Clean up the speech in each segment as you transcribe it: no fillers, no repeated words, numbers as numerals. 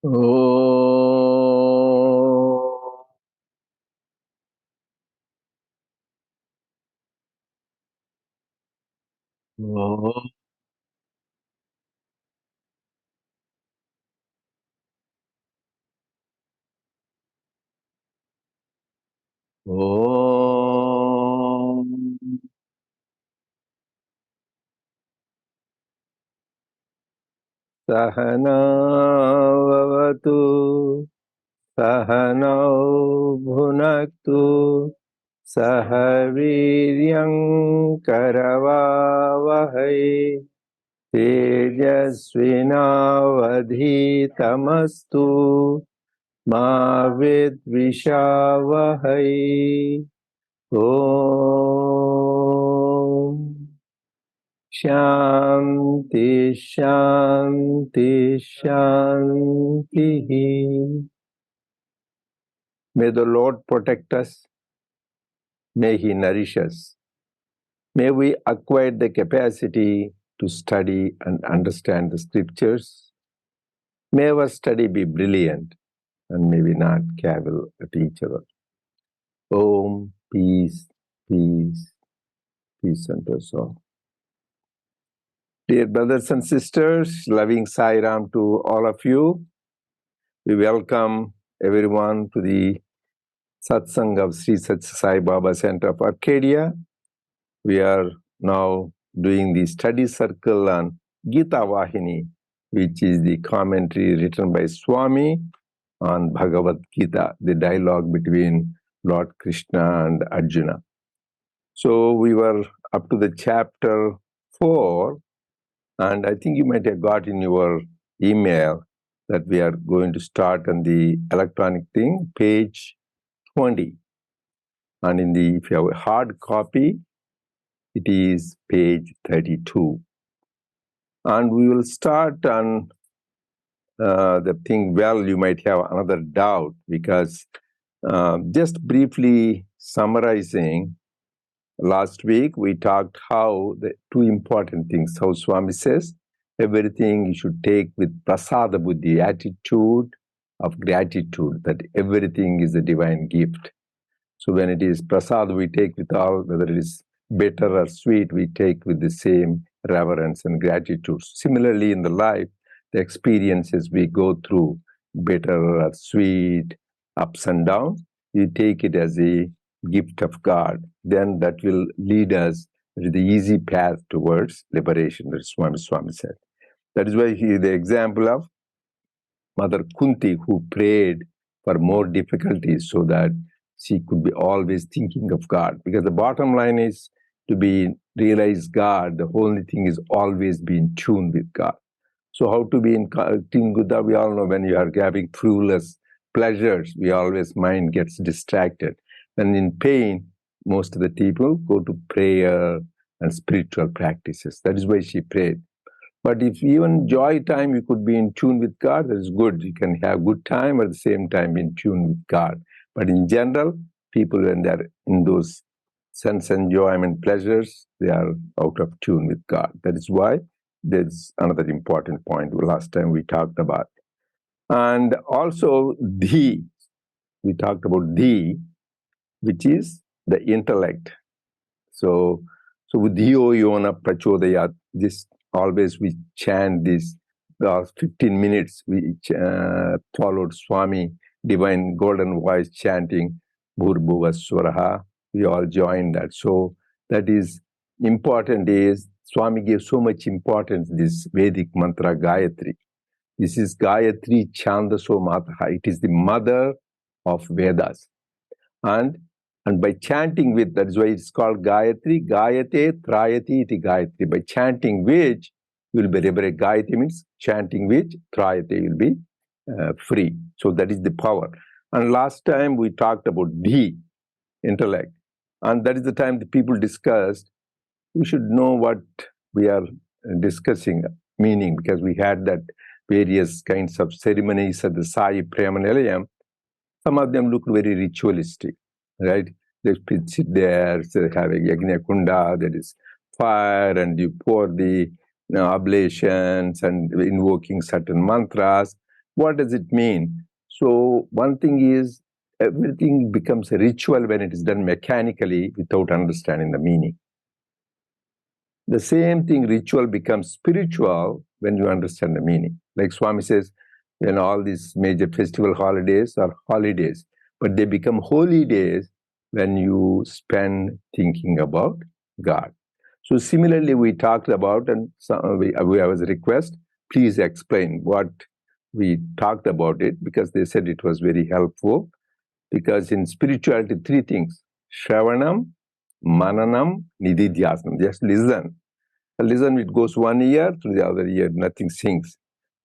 Oh, oh, oh. Sahana vavatu, sahana bhunaktu, sahaviryam karavavahai, tejasvinavadhitamastu, ma vidvishavahai. Om Shanti Shanti Shanti. May the Lord protect us. May He nourish us. May we acquire the capacity to study and understand the scriptures. May our study be brilliant and may we not cavil at each other. Om, peace, peace, peace unto us all. Dear brothers and sisters, loving Sai Ram to all of you. We welcome everyone to the Satsang of Sri Sathya Sai Baba Center of Arcadia. We are now doing the study circle on Gita Vahini, which is the commentary written by Swami on Bhagavad Gita, the dialogue between Lord Krishna and Arjuna. So we were up to the chapter 4, and I think you might have got in your email that we are going to start on the electronic thing, page 20. And if you have a hard copy, it is page 32. And we will start on the thing. Well, you might have another doubt because just briefly summarizing, last week we talked how the two important things, how Swami says, everything you should take with prasada buddhi, attitude of gratitude, that everything is a divine gift. So when it is prasad, we take with all, whether it is bitter or sweet, we take with the same reverence and gratitude. Similarly, in the life, the experiences we go through, bitter or sweet, ups and downs, you take it as a gift of God. Then that will lead us to the easy path towards liberation, that Swami said. That is why the example of Mother Kunti, who prayed for more difficulties so that she could be always thinking of God. Because the bottom line is to realize God, the only thing is always be in tune with God. So how to be in tune with God? We all know when you are having frivolous pleasures, mind gets distracted. When in pain, most of the people go to prayer and spiritual practices. That is why she prayed. But if even joy time you could be in tune with God, that is good. You can have good time at the same time in tune with God. But in general, people when they are in those sense enjoyment pleasures, they are out of tune with God. That is why there's another important point last time we talked about. And also we talked about which is the intellect. So with Dhiyo Yona Prachodayat, this always we chant this 15 minutes. We followed Swami divine golden voice chanting Bhurbhuva Swaraha. We all joined that. So that is important. Is Swami gave so much importance this Vedic mantra Gayatri. This is Gayatri Chandaso Mataha. It is the mother of Vedas. And by chanting with, that is why it's called Gayatri, Gayate, Trayati iti Gayatri. By chanting which, you will be liberated. Gayatri means chanting which, Trayate, you will be free. So that is the power. And last time we talked about intellect. And that is the time the people discussed, we should know what we are discussing, meaning, because we had that various kinds of ceremonies at the Sai Premanilayam. Some of them looked very ritualistic, right? They sit there, so they have a yagna kunda, there is fire, and you pour the oblations and invoking certain mantras. What does it mean? So one thing is, everything becomes a ritual when it is done mechanically without understanding the meaning. The same thing, ritual becomes spiritual when you understand the meaning. Like Swami says, all these major festival holidays are holidays, but they become holy days when you spend thinking about God. So similarly, we talked about, and I was request, please explain what we talked about it, because they said it was very helpful. Because in spirituality, three things: Shravanam, Mananam, Nididhyasam. Just listen. Listen, it goes one ear to the other ear, nothing sinks.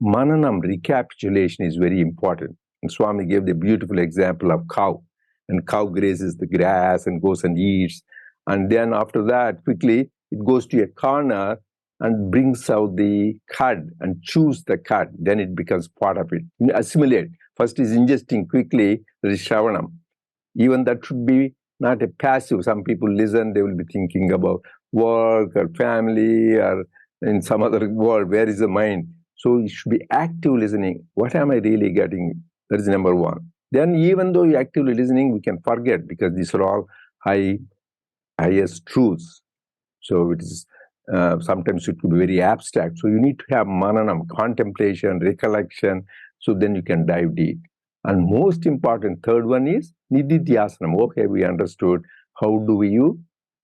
Mananam, recapitulation, is very important. And Swami gave the beautiful example of cow. And cow grazes the grass and goes and eats. And then after that, quickly, it goes to a corner and brings out the cud and chews the cud. Then it becomes part of it. You assimilate. First is ingesting quickly, there is Shravanam. Even that should be not a passive. Some people listen, they will be thinking about work or family or in some other world. Where is the mind? So it should be active listening. What am I really getting? That is number one. Then even though you're actively listening, we can forget, because these are all highest truths. So it is sometimes it could be very abstract. So you need to have mananam, contemplation, recollection, so then you can dive deep. And most important, third one is nididhyasanam. Okay, we understood. How do you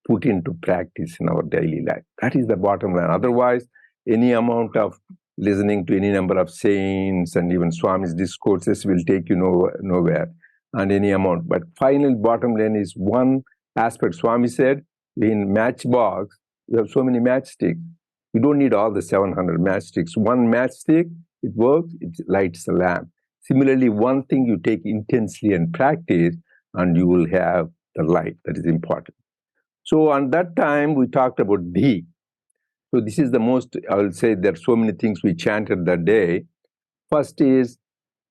put into practice in our daily life? That is the bottom line. Otherwise, any amount of listening to any number of saints and even Swami's discourses will take you nowhere, and any amount. But final bottom line is one aspect. Swami said, in matchbox, you have so many matchsticks. You don't need all the 700 matchsticks. One matchstick, it works, it lights the lamp. Similarly, one thing you take intensely and practice, and you will have the light. That is important. So on that time, we talked about Dhi. So this is the most, I will say, there are so many things we chanted that day. First is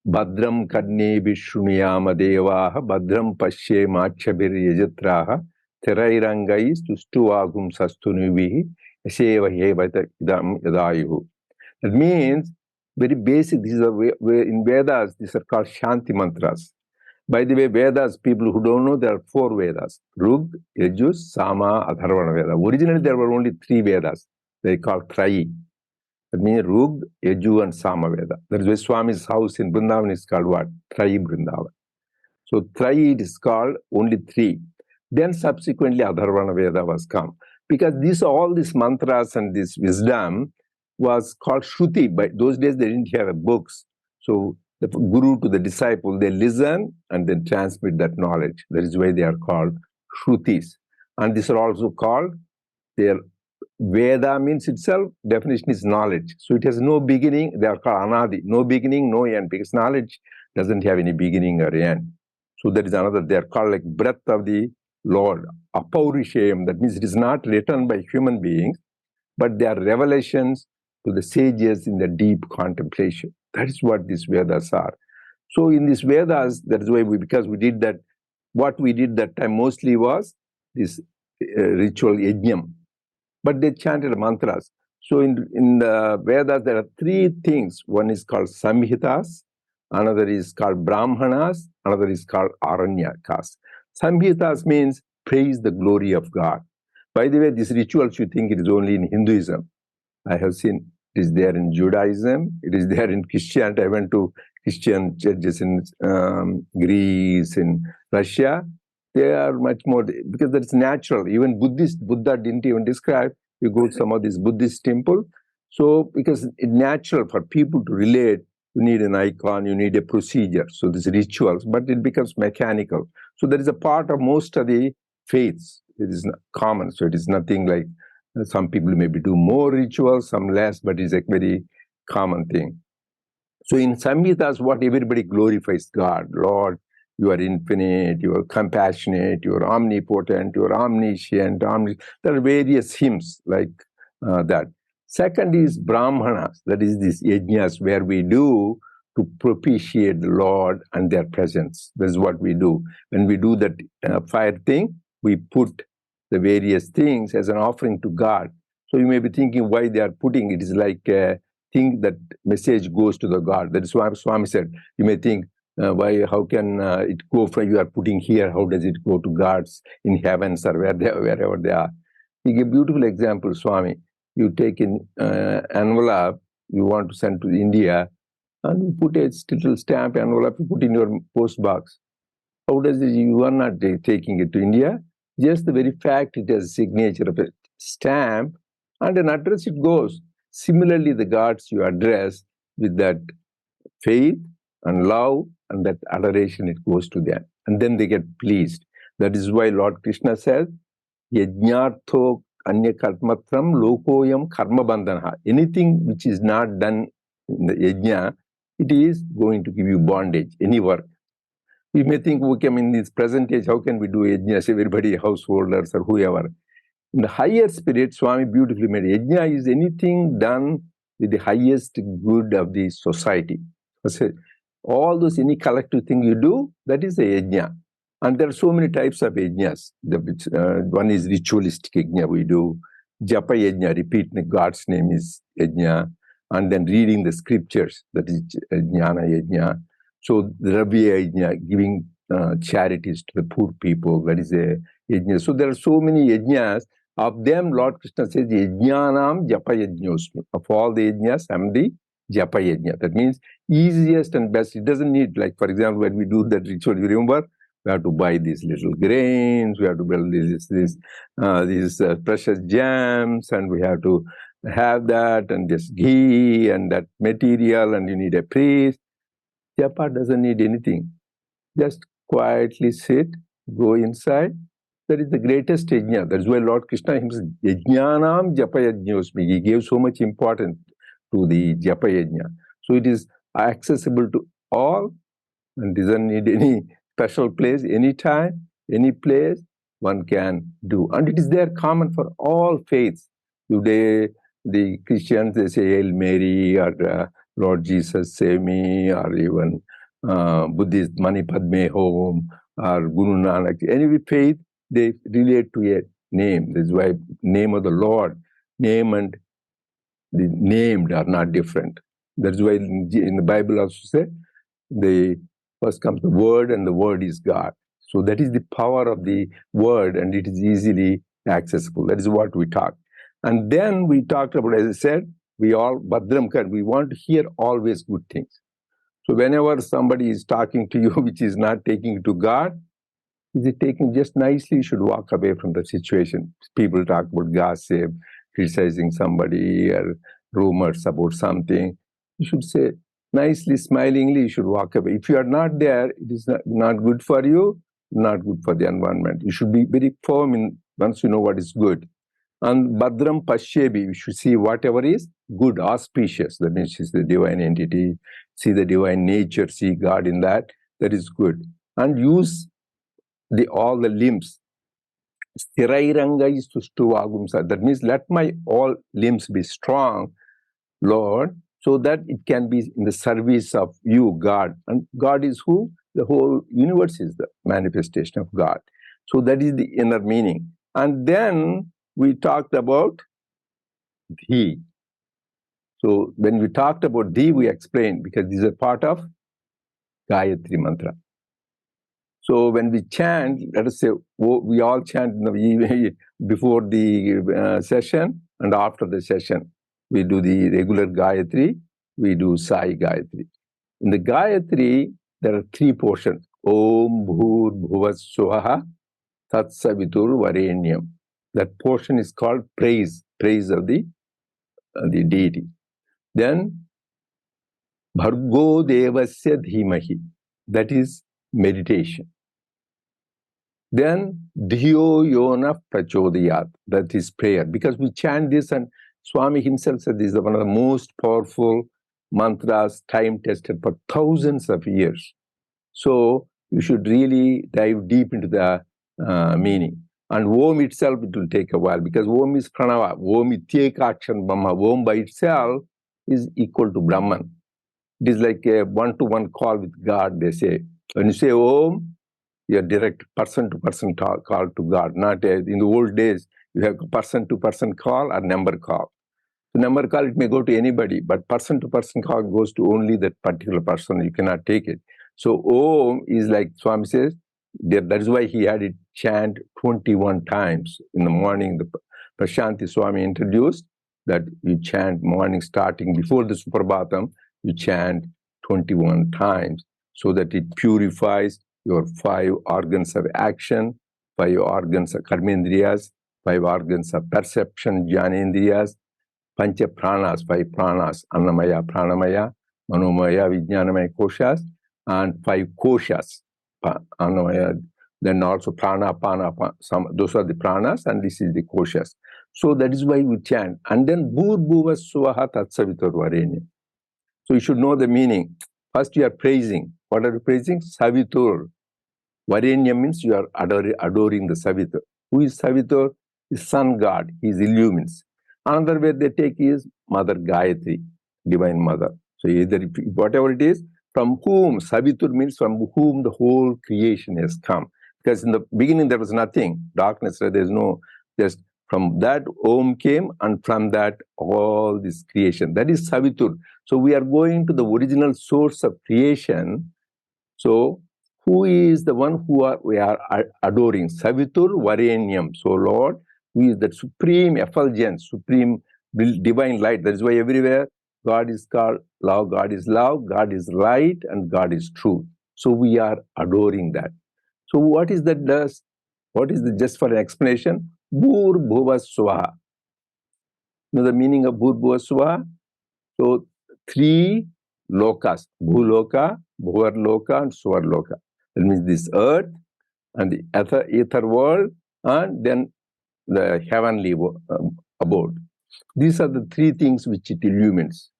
Bhadram Kadne Vishruniyama Devaha Bhadram Pashe Machabir Yajatraha Terairangais Tustuagum Sastunuvihi Yaseva Hevata Idam Yadayuhu. That means, very basic, this is in Vedas, these are called Shanti mantras. By the way, Vedas, people who don't know, there are 4 Vedas: Rug, Yajus, Sama, Atharvana Veda. Originally, there were only 3 Vedas. They called Trayi. That means Rug, Yaju, and Sama Veda. That is why Swami's house in Vrindavan is called what? Trayi Vrindavan. So Trayi, it is called only 3. Then subsequently Atharvana Veda was come. Because all these mantras and this wisdom was called Shruti. By those days, they didn't have books. So the guru to the disciple, they listen and then transmit that knowledge. That is why they are called Shrutis. And these are also called, their Veda means itself, definition is knowledge. So it has no beginning. They are called Anadi. No beginning, no end, because knowledge doesn't have any beginning or end. So that is another, they are called like breath of the Lord. Apaurishayam, that means it is not written by human beings, but they are revelations to the sages in the deep contemplation. That is what these Vedas are. So in these Vedas, that is why because we did that, what we did that time mostly was this ritual yajnam. But they chanted mantras. So in the Vedas, there are 3 things. One is called Samhitas, another is called Brahmanas, another is called Aranyakas. Samhitas means praise the glory of God. By the way, this ritual, you think it is only in Hinduism. I have seen it is there in Judaism, it is there in Christianity. I went to Christian churches in Greece, in Russia. They are much more, because that's natural. Even Buddha didn't even describe. You go to some of these Buddhist temple. So because it's natural for people to relate, you need an icon, you need a procedure. So these rituals, but it becomes mechanical. So there is a part of most of the faiths. It is common. So it is nothing like, some people maybe do more rituals, some less, but it's a very common thing. So in Samhitas, what everybody glorifies God. Lord, you are infinite, you are compassionate, you are omnipotent, you are omniscient. There are various hymns like that. Second is Brahmanas, that is these yajnas where we do to propitiate the Lord and their presence. That is what we do. When we do that fire thing, we put the various things as an offering to God. So you may be thinking why they are putting it. Is like think that message goes to the God. That is why Swami said, you may think, how can it go from you are putting here, how does it go to gods in heavens or wherever they are? He gave a beautiful example, Swami. You take an envelope you want to send to India, and you put a little stamp envelope, you put in your post box. How does it, you are not taking it to India? Just the very fact it has a signature of a stamp and an address, it goes. Similarly, the gods you address with that faith and love and that adoration, it goes to them. And then they get pleased. That is why Lord Krishna says, Yajñartho anya karmatram lokoyam karma bandhana. Anything which is not done in the yajna, it is going to give you bondage, any work. We may think, okay, in this present age, how can we do yajna? Everybody, householders or whoever. In the higher spirit, Swami beautifully made yajna is anything done with the highest good of the society. So all those, any collective thing you do, that is a yajna. And there are so many types of yajnas. One is ritualistic yajna we do. Japa yajna, repeating God's name is yajna. And then reading the scriptures, that is jnana yajna. So Dravya yajna, giving charities to the poor people, that is a yajna. So there are so many yajnas. Of them, Lord Krishna says, yajnanam japa yajñosmi. Of all the yajnas, I am the japa yajna. That means easiest and best. It doesn't need, like, for example, when we do that ritual, you remember, we have to buy these little grains, we have to build these precious gems, and we have to have that, and this ghee, and that material, and you need a priest. Japa doesn't need anything. Just quietly sit, go inside. That is the greatest yajna. That is why Lord Krishna himself, yajnanam japa yajñosmi. He gave so much importance to the japa yajna. So it is accessible to all and doesn't need any special place, anytime, any place, one can do. And it is there common for all faiths. Today, the Christians, they say Hail Mary, or Lord Jesus save me, or even Buddhist Mani Padme Hum, or Guru Nanak. Any faith, they relate to a name. This is why name of the Lord, name and the named are not different. That's why in the Bible also said, the first comes the Word, and the Word is God. So that is the power of the Word, and it is easily accessible. That is what we talked. And then we talked about, as I said, we all, Bhadram Kar, we want to hear always good things. So whenever somebody is talking to you, which is not taking you to God, is it taking just nicely, you should walk away from the situation. People talk about gossip, criticizing somebody, or rumors about something. You should say, nicely, smilingly, you should walk away. If you are not there, it is not good for you, not good for the environment. You should be very firm in once you know what is good. And Bhadram Pashyebi, you should see whatever is good, auspicious. That means it's the divine entity, see the divine nature, see God in that. That is good. And use all the limbs. Sthirairanga is tushtu vagumsa. That means let my all limbs be strong, Lord, so that it can be in the service of you, God. And God is who? The whole universe is the manifestation of God. So that is the inner meaning. And then we talked about Dhi. So when we talked about Dhi, we explained, because this is a part of Gayatri Mantra. So when we chant, let us say, we all chant before the session and after the session. We do the regular Gayatri, we do Sai Gayatri. In the Gayatri, there are three portions. Om Bhur Bhuvas Swaha Tat Savitur Varenyam. That portion is called praise of the deity. Then Bhargo Devasya Dhimahi. That is meditation. Then Dhiyo Yona Prachodayat. That is prayer. Because we chant this, and Swami himself said this is one of the most powerful mantras, time tested for thousands of years. So you should really dive deep into the meaning. And Om itself, it will take a while, because Om is Pranava. Om Ityekakshan Brahma. Om by itself is equal to Brahman. It is like a one-to-one call with God, they say. When you say Om, you are direct person-to-person call to God. Not in the old days, you have person-to-person call or number call. The number call, it may go to anybody, but person to person call goes to only that particular person. You cannot take it. So Om is like Swami says, that is why he had it chant 21 times. In the morning, the Prashanti Swami introduced that you chant morning starting before the Suprabhatam, you chant 21 times so that it purifies your 5 organs of action, 5 organs of karmendriyas, 5 organs of perception, jnanendriyas, Pancha pranas, 5 pranas, Annamaya, Pranamaya, Manomaya, Vijnanamaya koshas, and 5 koshas, Annamaya, then also prana, pana, those are the pranas, and this is the koshas. So that is why we chant. And then Bhur Bhuva Swaha Tatsavitur Varenyam. So you should know the meaning. First you are praising. What are you praising? Savitur. Varenyam means you are adoring the Savitur. Who is Savitur? The sun god. He illumines. Another way they take is Mother Gayatri, Divine Mother. So either whatever it is, from whom, Savitur means from whom the whole creation has come. Because in the beginning there was nothing, darkness, there is no, just from that Om came, and from that all this creation. That is Savitur. So we are going to the original source of creation. So who is the one we are adoring? Savitur Varenyam. So Lord, who is that supreme effulgence, supreme divine light. That is why everywhere God is called love, God is light, and God is truth. So we are adoring that. So what is that does? What is the, just for an explanation? Bhur Bhuva Swaha. You know the meaning of Bhur Bhuva Swaha? So 3 lokas, Bhuloka, Bhuvarloka, and Swarloka. That means this earth and the ether world, and then the heavenly abode. These are the 3 things which it illumines.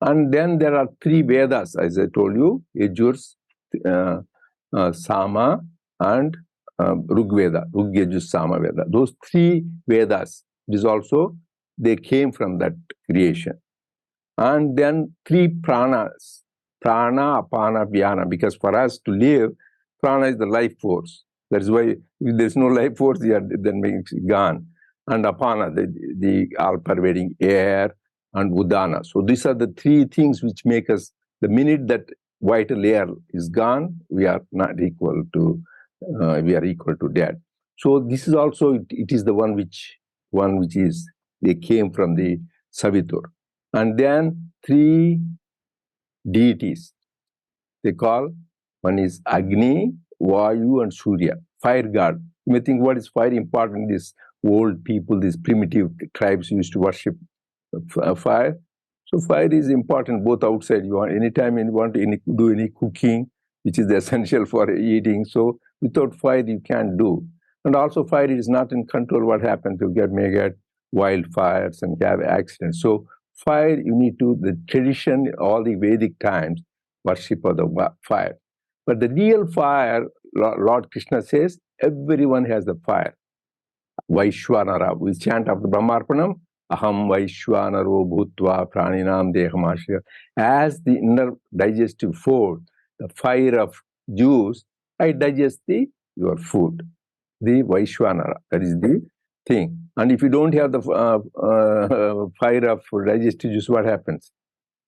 And then there are 3 Vedas, as I told you, Yajur, Sama, and Rigveda, Yajur, Sama Veda. Those 3 Vedas, this also, they came from that creation. And then 3 pranas, prana, apana, vyana, because for us to live, prana is the life force. That is why if there's no life force, then it's gone. And apana, the all-pervading air, and udana. So these are the 3 things which make us, the minute that vital air is gone, we are not equal to, we are equal to dead. So this is also, it is the one which is, they came from the Savitur. And then 3 deities, they call, one is Agni, Vayu, and Surya, fire god. You may think, what is fire important? These old people, these primitive tribes used to worship fire. So fire is important both outside. You want, anytime you want to do any cooking, which is essential for eating. So without fire, you can't do. And also fire is not in control. What happens? You may get wildfires and have accidents. So fire, you need to, the tradition, all the Vedic times, worship of the fire. But the real fire, Lord Krishna says, everyone has the fire. Vaishwanara, we chant after Brahmarpanam, Aham Vaishwanaro Bhutva Praninam Dehamashya. As the inner digestive food, the fire of juice, I digest your food, the Vaishwanara. That is the thing. And if you don't have the fire of digestive juice, what happens?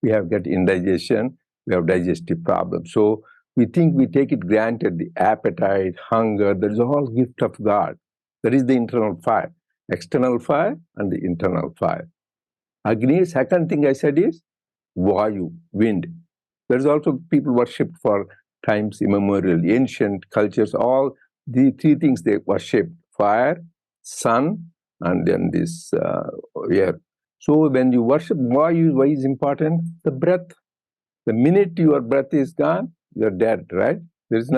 We have got indigestion, we have digestive problems. So we think we take it granted, the appetite, hunger, that is all gift of God. That is the internal fire. External fire and the internal fire. Agni, second thing I said is Vayu, wind. There is also people worshipped for times immemorial, ancient cultures, all the 3 things they worship: fire, sun, and then this air. So when you worship Vayu, why is important? The breath. The minute your breath is gone, you're dead, right? There is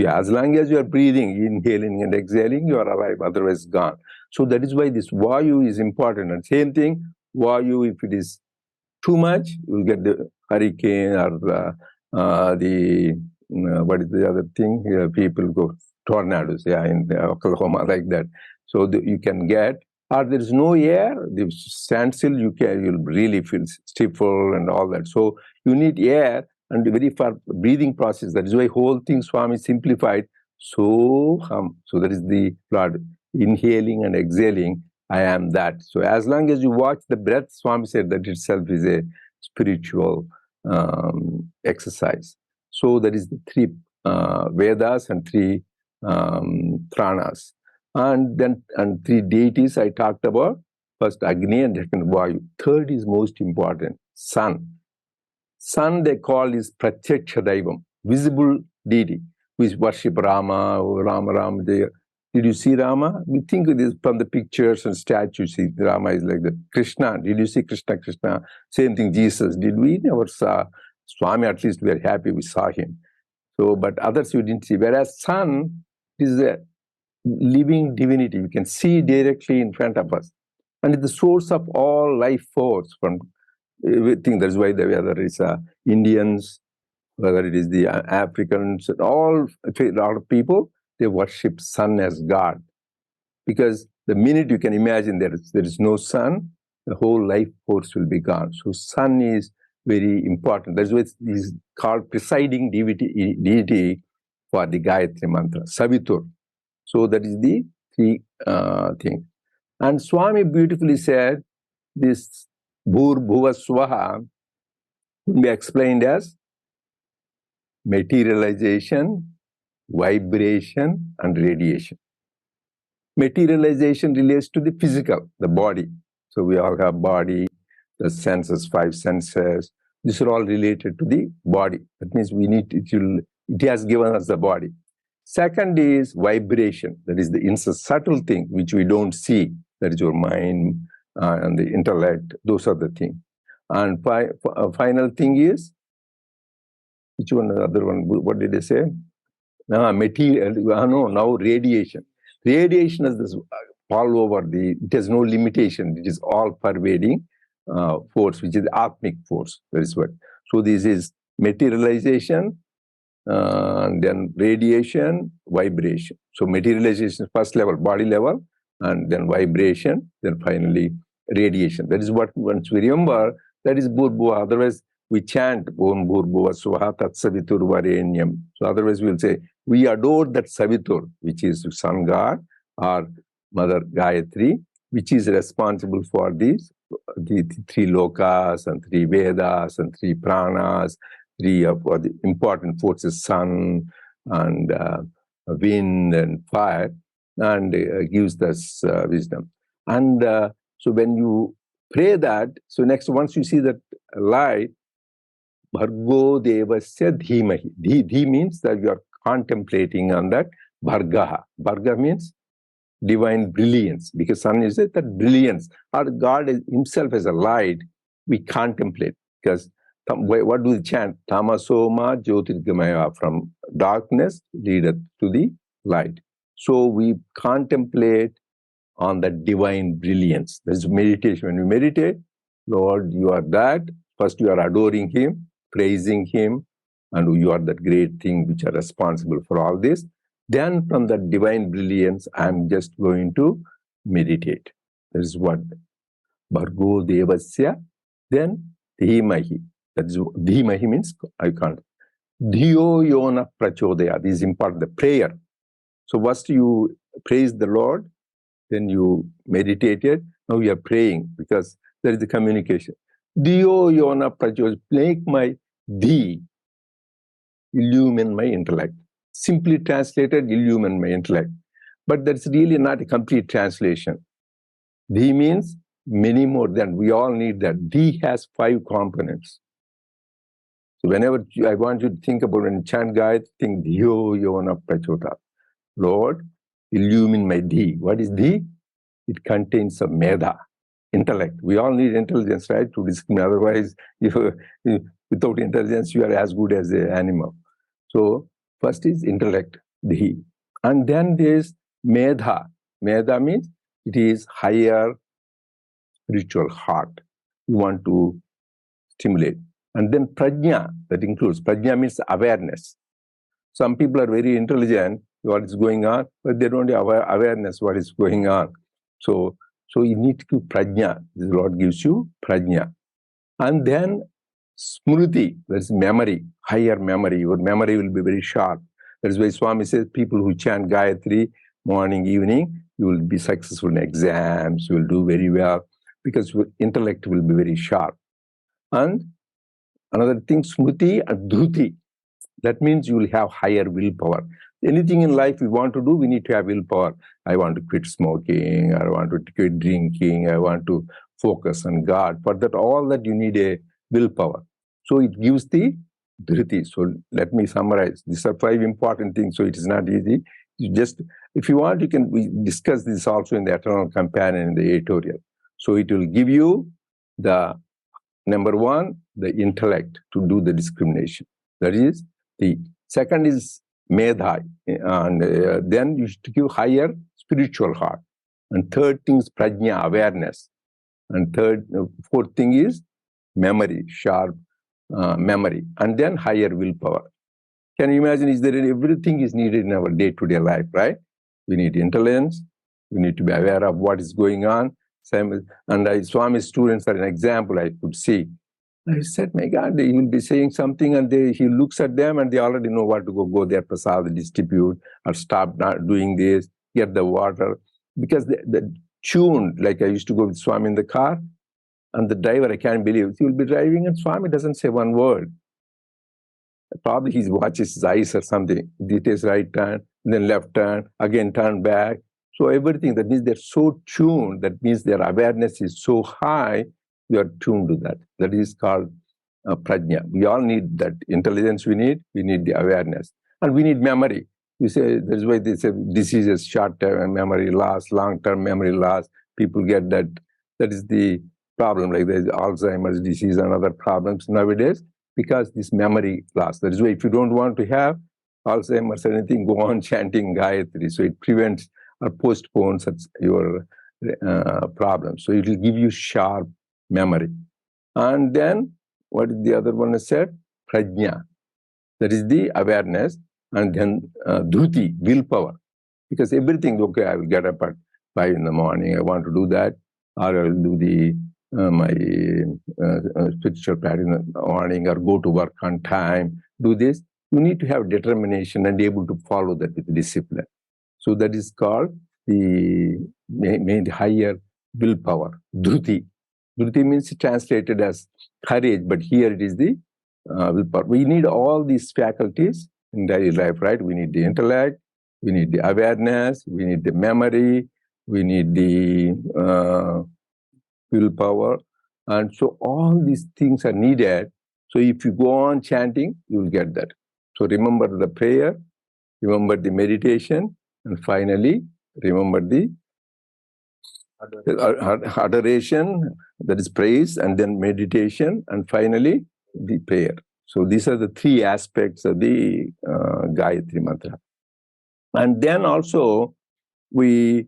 as long as you are breathing, inhaling and exhaling, you are alive, otherwise gone. So that is why this Vayu is important. And same thing, Vayu, if it is too much, you will get the hurricane or what is the other thing? People go tornadoes, in Oklahoma, like that. So you can get, or there is no air, the standstill, you'll really feel stifled and all that. So you need air and very far breathing process. That is why whole thing Swami simplified. So that is the Lord inhaling and exhaling. I am that. So as long as you watch the breath, Swami said that itself is a spiritual exercise. So there is the three Vedas and three Pranas. And three deities I talked about. First Agni and second Vayu. Third is most important, Sun. Sun they call is Pratyaksha Daivam, visible deity. We worship Rama, Rama. Did you see Rama? We think of this from the pictures and statues. See, Rama is like that. Krishna, did you see Krishna? Same thing, Jesus. Did we? Never saw. Swami, at least we are happy we saw him. So, but others we didn't see. Whereas Sun is a living divinity. You can see directly in front of us. And it's the source of all life force from everything. That's why whether it's Indians, whether it is the Africans, all a lot of people, they worship sun as God. Because the minute you can imagine there is no sun, the whole life force will be gone. So sun is very important. That's why it is called presiding deity for the Gayatri mantra, Savitur. So that is the three thing. And Swami beautifully said, this Bhur Bhuva Swaha can be explained as materialization, vibration, and radiation. Materialization relates to the physical, the body. So we all have body, the senses, 5 senses. These are all related to the body. That means we need it has given us the body. Second is vibration. That is the subtle thing which we don't see. That is your mind and the intellect. Those are the things. And final thing is, which one? The other one? What did I say? Material. Now radiation. Radiation is this all over it has no limitation. It is all pervading force, which is the Atmic force. That is what. So this is materialization, and then radiation, vibration. So materialization is first level, body level, and then vibration, then finally radiation. That is what once we remember, that is Bhur. Otherwise, we chant Om Bhur Bhuva Swaha Tat Savitur Varenyam. So otherwise, we will say, we adore that Savitur, which is Sun God or Mother Gayatri, which is responsible for the three lokas and three Vedas and three pranas, three of the important forces, sun and wind and fire, and gives us wisdom. And so when you pray that, so next, once you see that light, Bhargo Devasya Dhimahi. Dhi means that you are contemplating on that Bhargaha. Bharga means divine brilliance, because sun is that brilliance. Or God himself as a light, we contemplate. Because what do we chant? Tamasoma Jyotirgamaya, from darkness leadeth to the light. So we contemplate on the divine brilliance. That is meditation. When you meditate, Lord, you are that. First you are adoring him, praising him, and you are that great thing which are responsible for all this. Then from the divine brilliance, I'm just going to meditate. That is what Bhargo Devasya, then Dhimahi. That is Dhimahi means I can't. Dhiyo Yona Prachodaya. This is important, the prayer. So first you praise the Lord, then you meditated, now you are praying, because there is the communication. Dhiyo Yona Prachodaya. Make my Dhi illumine my intellect. Simply translated, illumine my intellect. But that's really not a complete translation. Dhi means many more than. We all need that. Dhi has 5 components. So whenever I want you to think about when you chant Gayatri, think Dhiyo Yona Prachodaya. Lord, illumine my Dhi. What is Dhi? It contains a Medha, intellect. We all need intelligence, right, to discriminate. Otherwise, without intelligence, you are as good as an animal. So first is intellect, Dhi. And then there is Medha. Medha means it is higher spiritual heart. You want to stimulate. And then Prajna, that includes, Prajna means awareness. Some people are very intelligent, what is going on, but they don't have awareness what is going on. So you need to Prajna. The Lord gives you Prajna. And then Smriti, that is memory, higher memory. Your memory will be very sharp. That is why Swami says people who chant Gayatri morning, evening, you will be successful in exams, you will do very well, because your intellect will be very sharp. And another thing, smriti and dhruti, that means you will have higher willpower. Anything in life we want to do, we need to have willpower. I want to quit smoking, I want to quit drinking, I want to focus on God. For that, all that you need a willpower. So it gives the dhriti. So let me summarize. These are 5 important things, so it is not easy. You just, if you want, we discuss this also in the Eternal Companion in the editorial. So it will give you the, number 1, the intellect to do the discrimination. That is, the second is medha, and then you should give higher spiritual heart. And third thing is prajna, awareness. And fourth thing is memory, sharp memory. And then higher willpower. Can you imagine, is there everything is needed in our day-to-day life, right? We need intelligence, we need to be aware of what is going on. And Swami's students are an example I could see. I said, my God, he will be saying something, and he looks at them and they already know what to go there, prasad, distribute, or stop not doing this, get the water. Because the tuned, like I used to go with Swami in the car, and the driver, I can't believe, he will be driving and Swami doesn't say one word. Probably he watches his eyes or something. It is right turn, then left turn, again turn back. So everything, that means they're so tuned, that means their awareness is so high, you are tuned to that. That is called prajna. We all need that intelligence we need the awareness. And we need memory. You say, that's why they say diseases, short-term memory loss, long-term memory loss. People get that. That is the problem. Like there's Alzheimer's disease and other problems nowadays, because this memory loss. That is why if you don't want to have Alzheimer's or anything, go on chanting Gayatri. So it prevents or postpones your problems. So it will give you sharp memory. And then, what is the other one I said? Prajna. That is the awareness. And then dhruti, willpower. Because everything, okay, I will get up at 5 in the morning, I want to do that. Or I will do my spiritual practice in the morning, or go to work on time, do this. You need to have determination and able to follow that with discipline. So that is called the main higher willpower, dhruti. Dhruti means translated as courage, but here it is the willpower. We need all these faculties in daily life, right? We need the intellect, we need the awareness, we need the memory, we need the willpower. And so all these things are needed. So if you go on chanting, you will get that. So remember the prayer, remember the meditation, and finally, remember the adoration, that is praise, and then meditation, and finally, the prayer. So these are the 3 aspects of the Gayatri Mantra. And then also, we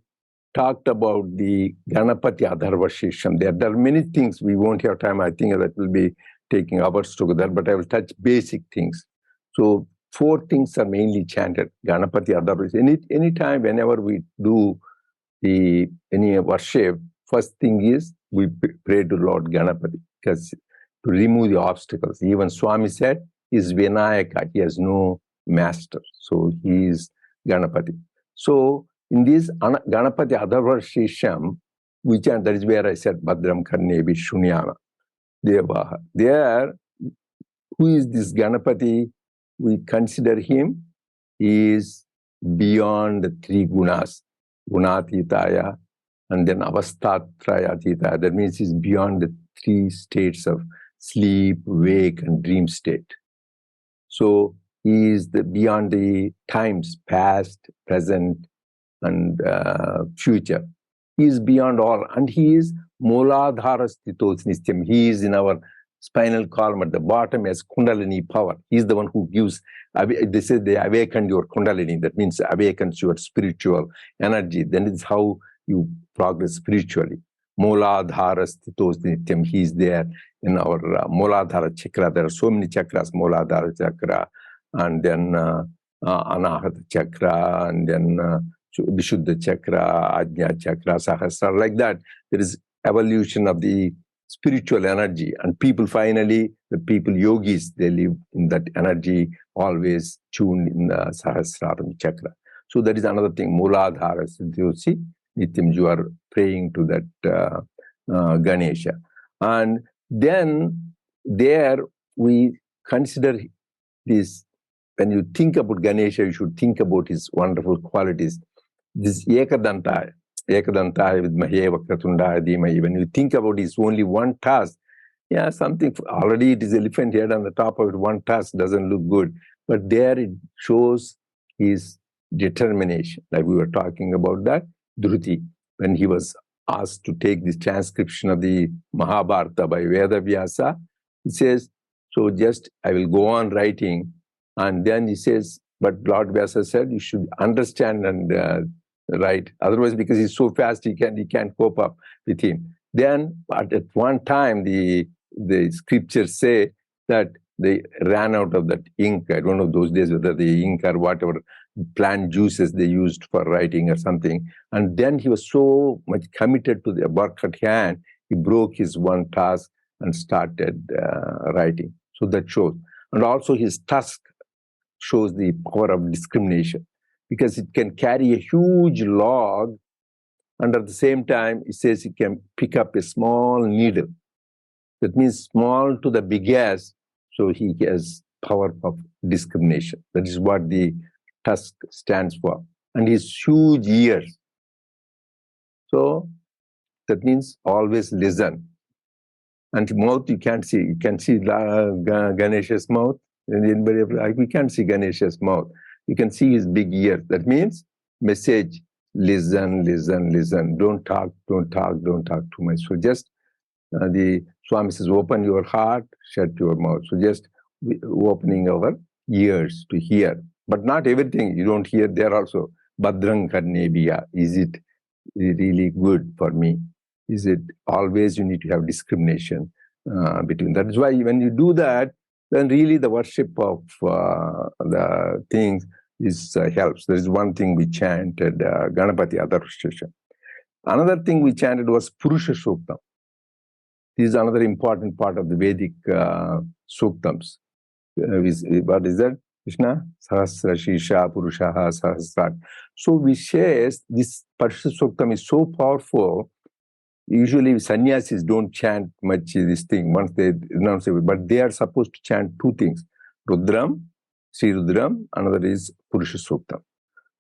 talked about the Ganapati Adharvashisham. There are many things, we won't have time. I think that will be taking hours together, but I will touch basic things. So 4 things are mainly chanted. Ganapati Adharvashisham. Anytime, whenever we do any worship, first thing is we pray to Lord Ganapati, because to remove the obstacles. Even Swami said, is Vinayaka, he has no master. So he is Ganapati. So in this Ganapati Adharvashisham, we chant, that is where I said, Bhadram Karnebi Shunyama Devaha. There, who is this Ganapati? We consider him is beyond the 3 gunas, Gunatitaya, and then Avastatrayatitaya. That means he's beyond the 3 states of sleep, wake, and dream state. So he is beyond the times, past, present, and future. He is beyond all, and he is Mooladhara Sthitos Nityam. He is in our spinal column at the bottom as Kundalini power. He is the one who gives, they say they awakened your Kundalini. That means awakens your spiritual energy. Then it's how you progress spiritually. Mooladhara Sthitos Nityam. He is there in our Mooladhara chakra. There are so many chakras, Mooladhara chakra, and then Anahata chakra, and then Vishuddha chakra, Ajna chakra, Sahasrara, like that. There is evolution of the spiritual energy, and people finally, the people yogis, they live in that energy, always tuned in the Sahasrara chakra. So that is another thing, Mooladhara Siddhyosi. Nityam, you are praying to that Ganesha. And then there we consider this, when you think about Ganesha, you should think about his wonderful qualities. This Ekadantaya with Mahe Vakratundaya Dhimahi, when you think about his only one task, yeah, something, already it is elephant head on the top of it, one task doesn't look good. But there it shows his determination. Like we were talking about that, Dhruti, when he was asked to take this transcription of the Mahabharata by Veda Vyasa, he says, so just I will go on writing. And then he says, but Lord Vyasa said, you should understand and write. Otherwise, because he's so fast, he can't cope up with him. Then, but at one time, the scriptures say that they ran out of that ink. I don't know those days whether the ink or whatever plant juices they used for writing or something. And then he was so much committed to the work at hand, he broke his one task and started writing. So that shows. And also his tusk shows the power of discrimination, because it can carry a huge log, and at the same time, it says it can pick up a small needle. That means small to the biggest, so he has power of discrimination. That is what the tusk stands for. And his huge ears. So that means always listen. And mouth you can't see. You can see Ganesha's mouth. We can't see Ganesha's mouth. You can see his big ears. That means message, listen, listen, listen. Don't talk too much. So just the Swami says, open your heart, shut your mouth. So just opening our ears to hear. But not everything. You don't hear there also. Bhadrang karnebiya. Is it really good for me? Is it always you need to have discrimination between? That is why when you do that, then really the worship of the things helps. There is one thing we chanted, Ganapati Adarshasha. Another thing we chanted was Purusha Suktam. This is another important part of the Vedic Suktams. What is that? Krishna? Sahasra Shisha Purushaha Sahasrat. So we share this Purusha Suktam is so powerful. Usually sannyasis don't chant much this thing once they announce it, but they are supposed to chant two things. Rudram, Sri Rudram, another is Purusha Suktam.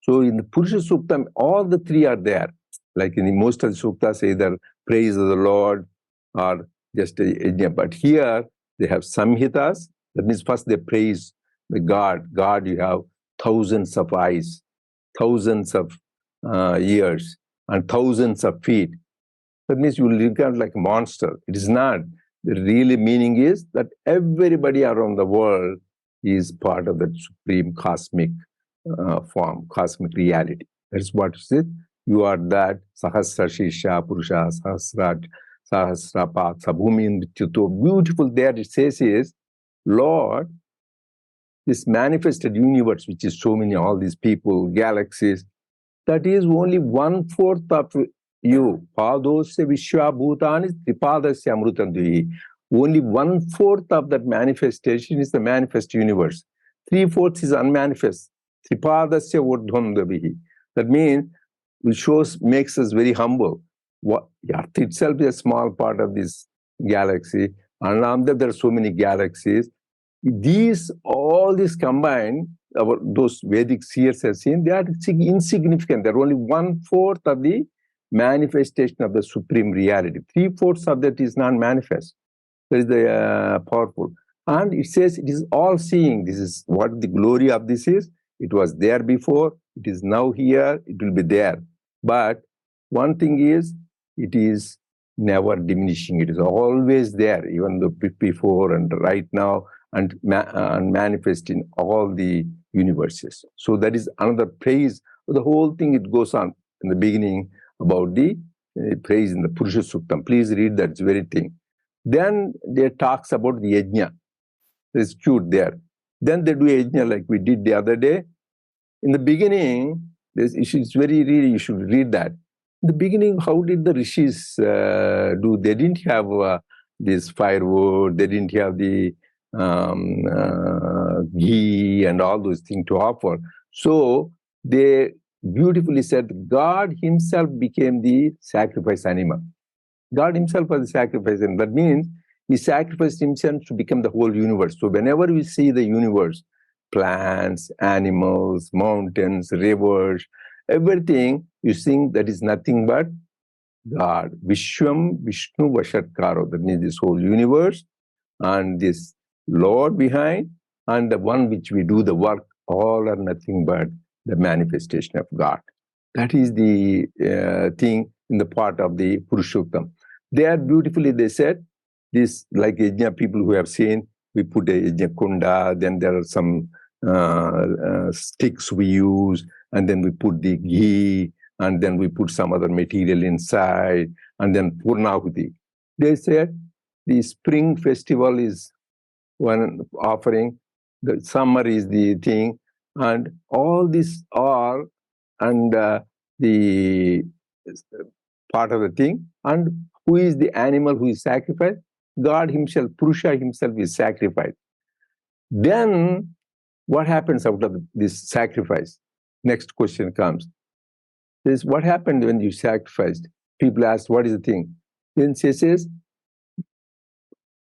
So in the Purusha Suktam, all the three are there. Like in the most of the suktas, either praise of the Lord or just a yajna. But here they have samhitas. That means first they praise the God. God, you have thousands of eyes, thousands of ears, and thousands of feet. That means you will regard like a monster. It is not. The real meaning is that everybody around the world is part of that supreme cosmic form, cosmic reality. That is what it is. You are that Sahasra Shisha Purusha Sahasrat Sahasrapat Sabhumin Vityuto. Beautiful there it says is, Lord, this manifested universe, which is so many, all these people, galaxies, that is only 1/4 of you. Padosya Vishwa Bhutani Tripadasya Amrutandvihi. Only 1/4 of that manifestation is the manifest universe. 3/4 is unmanifest. Tripadasya Urdhvandvihi. That means it makes us very humble. Earth itself is a small part of this galaxy. And there are so many galaxies. All these combined, those Vedic seers have seen, they are insignificant. They are only 1/4 of the manifestation of the supreme reality. 3/4 of that is non-manifest. That is the powerful. And it says it is all seeing. This is what the glory of this is. It was there before. It is now here. It will be there. But one thing is, it is never diminishing. It is always there, even though before and right now, and manifest in all the universes. So that is another praise. The whole thing, it goes on in the beginning about the praise in the Purusha Suktam. Please read that very thing. Then they talks about the yajna. It's cute there. Then they do yajna like we did the other day. In the beginning, it's very really, you should read that. In the beginning, how did the rishis do? They didn't have this firewood. They didn't have the ghee and all those things to offer. So they beautifully said, God himself became the sacrifice animal. God himself was the sacrifice animal. That means he sacrificed himself to become the whole universe. So whenever we see the universe, plants, animals, mountains, rivers, everything, you think that is nothing but God. Vishwam Vishnu Vashatkaro. That means this whole universe and this Lord behind and the one which we do the work, all are nothing but the manifestation of God. That is the thing in the part of the Purushottam. There beautifully they said, this like yajna people who have seen, we put a yajna kunda, then there are some sticks we use, and then we put the ghee, and then we put some other material inside, and then Purnahuti. They said the spring festival is one offering, the summer is the thing, and all these are and the part of the thing. And who is the animal who is sacrificed? God himself, Purusha himself is sacrificed. Then what happens after this sacrifice? Next question comes. This what happened when you sacrificed? People ask, what is the thing? Then she says,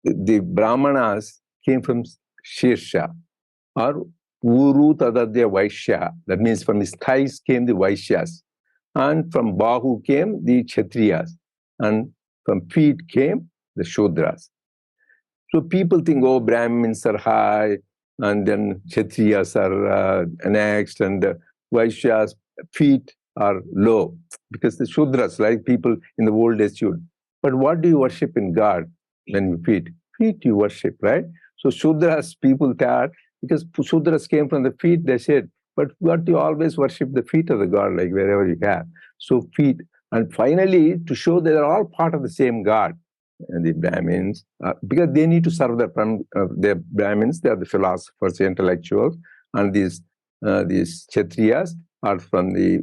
the Brahmanas came from Shirsha or Uru Tadadya Vaishya. That means from his thighs came the Vaishyas. And from Bahu came the Kshatriyas. And from feet came the Shudras. So people think, oh, Brahmins are high, and then Kshatriyas are next, and Vaishyas' feet are low. Because the Shudras, like people in the old days should. But what do you worship in God when you feet? Feet you worship, right? So Shudras, people thought, because Shudras came from the feet, they said, but what you always worship the feet of the God, like wherever you have. So feet. And finally, to show that they're all part of the same God, and the Brahmins, because they need to serve their Brahmins, they are the philosophers, the intellectuals, and these Kshatriyas are from the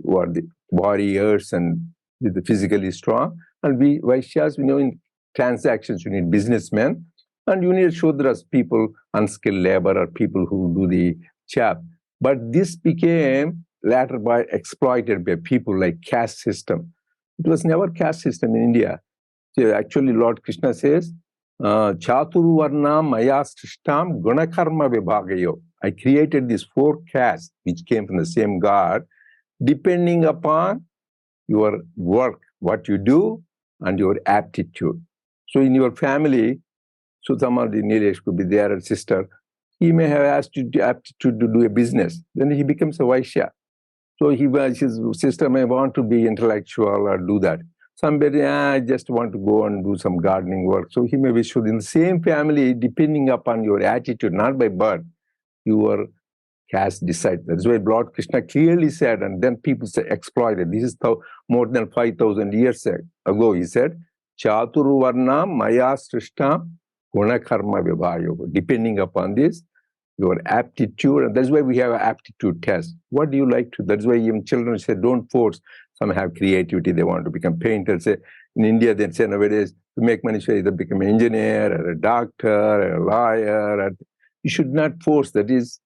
warriors and the physically strong. And we Vaishyas, we know in transactions you need businessmen, and you need Shudras, people, unskilled labor, or people who do the chap. But this became later by exploited by people like caste system. It was never caste system in India. So actually, Lord Krishna says, Chaturu Varna Maya Srishtam Gunakarma Vibhagayo. I created these 4 castes which came from the same God, depending upon your work, what you do, and your aptitude. So in your family, Sutamadi Nilesh could be there, a sister. He may have asked you the aptitude to do a business. Then he becomes a Vaishya. So his sister may want to be intellectual or do that. Somebody, I just want to go and do some gardening work. So he may wish in the same family, depending upon your attitude, not by birth, your caste decides. That's why Lord Krishna clearly said, and then people say exploited. This is more than 5,000 years ago. He said, Chaturu Varna Maya Srishtam Gunakarma Vibhayo. Depending upon this, your aptitude, and that's why we have an aptitude test. What do you like to? That's why even children say, don't force. Some have creativity, they want to become painters. Say, in India, they say nowadays, to make money, say either become an engineer, or a doctor, or a lawyer. You should not force. That is,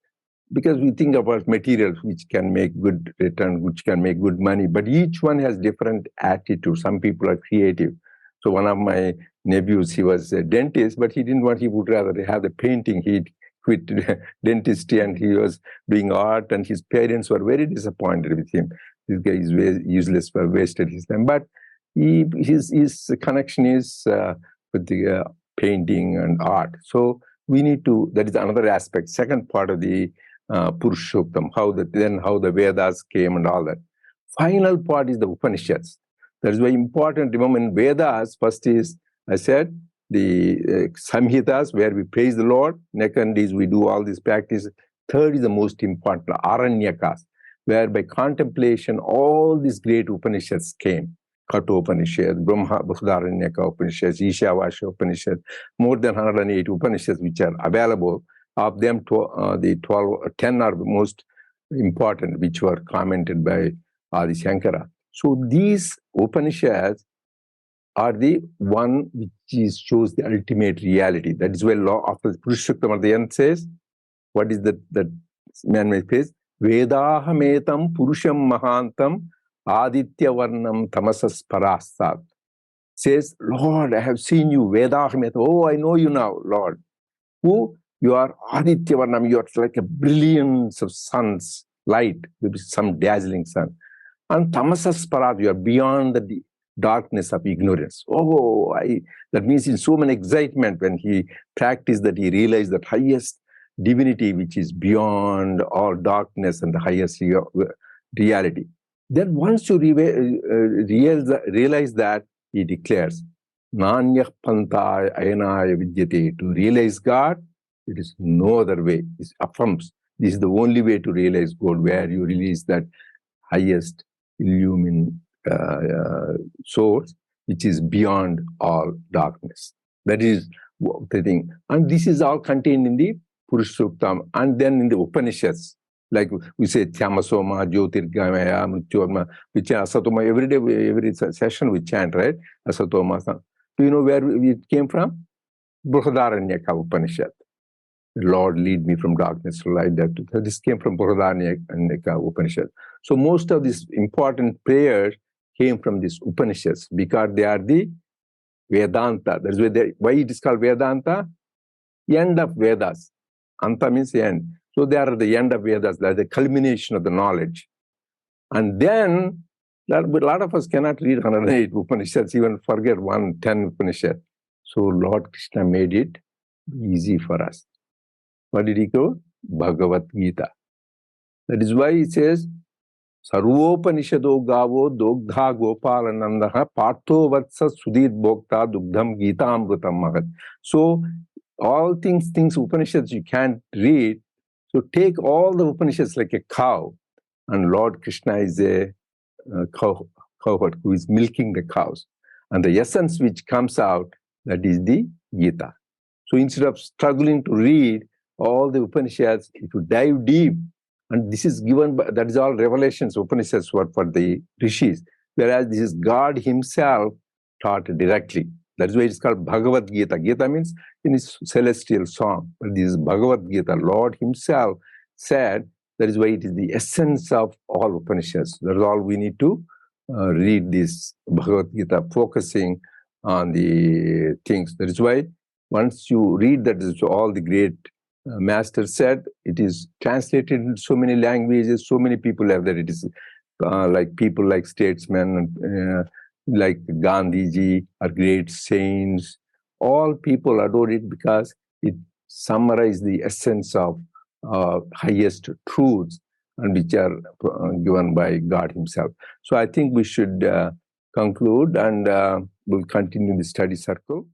because we think about materials which can make good return, which can make good money, but each one has different attitudes. Some people are creative. So one of my nephews, he was a dentist, but he didn't want, he would rather have the painting. He quit dentistry and he was doing art, and his parents were very disappointed with him. This guy is useless, for wasted his time. But his connection is with the painting and art. So we need to, that is another aspect, second part of the Purushottam, how the Vedas came and all that. Final part is the Upanishads. That is very important. Remember, in Vedas, first is, I said, the Samhitas, where we praise the Lord. Second is we do all these practices. Third is the most important, Aranyakas, where by contemplation, all these great Upanishads came. Kathopanishad, Brahma Buddharanyaka Upanishads, Ishavasya Upanishad, more than 108 Upanishads which are available. Of them, the 10 are the most important, which were commented by Adi Shankara. So these Upanishads are the one which shows the ultimate reality. That is why law of the Purushottam at the end says, what is that man may face? Vedahametam Purusham Mahantam Aditya Varnam Tamasas Parastat. Says, Lord, I have seen you, Vedahametam. Oh, I know you now, Lord. Who? You are Aditya Varnam. You are like a brilliance of sun's light. There is some dazzling sun. And tamasas parat, you are beyond the darkness of ignorance. Oh, that means in so much excitement when he practiced that, he realized that highest divinity which is beyond all darkness and the highest reality. Then once you realize that, he declares, Nanyah pantaya ayanaya vidyate. To realize God, it is no other way. It affirms this is the only way to realize God, where you realize that highest illumined source which is beyond all darkness. That is the thing. And this is all contained in the Purushottam and then in the Upanishads. Like we say, Tyamasoma, Jyotirgamaya, Mrityurma, which are Asatoma. Every day, every session we chant, right? Asatoma. Do you know where it came from? Brihadaranyaka Upanishad. Lord, lead me from darkness to light. This came from Brihadaranyaka Upanishad. So most of these important prayers came from these Upanishads because they are the Vedanta. That is why it is called Vedanta. End of Vedas. Anta means end. So they are the end of Vedas. They are the culmination of the knowledge. And then, a lot of us cannot read 108 Upanishads, even forget 110 Upanishads. So Lord Krishna made it easy for us. What did he go? Bhagavad Gita. That is why he says, Sarvopanishado gavo dogdha gopalanandaha partho vatsa sudhir bhokta dugdham gita amrutam mahat. So all things Upanishads you can't read. So take all the Upanishads like a cow, and Lord Krishna is a cowherd who is milking the cows. And the essence which comes out, that is the Gita. So instead of struggling to read all the Upanishads, if you dive deep, and this is given by, that is all revelations, Upanishads were for the rishis, whereas this is God himself taught directly. That is why it's called Bhagavad Gita. Gita means in his celestial song. But this is Bhagavad Gita. Lord himself said, that is why it is the essence of all Upanishads. That is all we need to read this Bhagavad Gita, focusing on the things. That is why once you read that, is all the great masters said, it is translated in so many languages, so many people have that. It is like people like statesmen, like Gandhiji, are great saints. All people adore it because it summarizes the essence of highest truths, and which are given by God himself. So I think we should conclude, and we'll continue the study circle.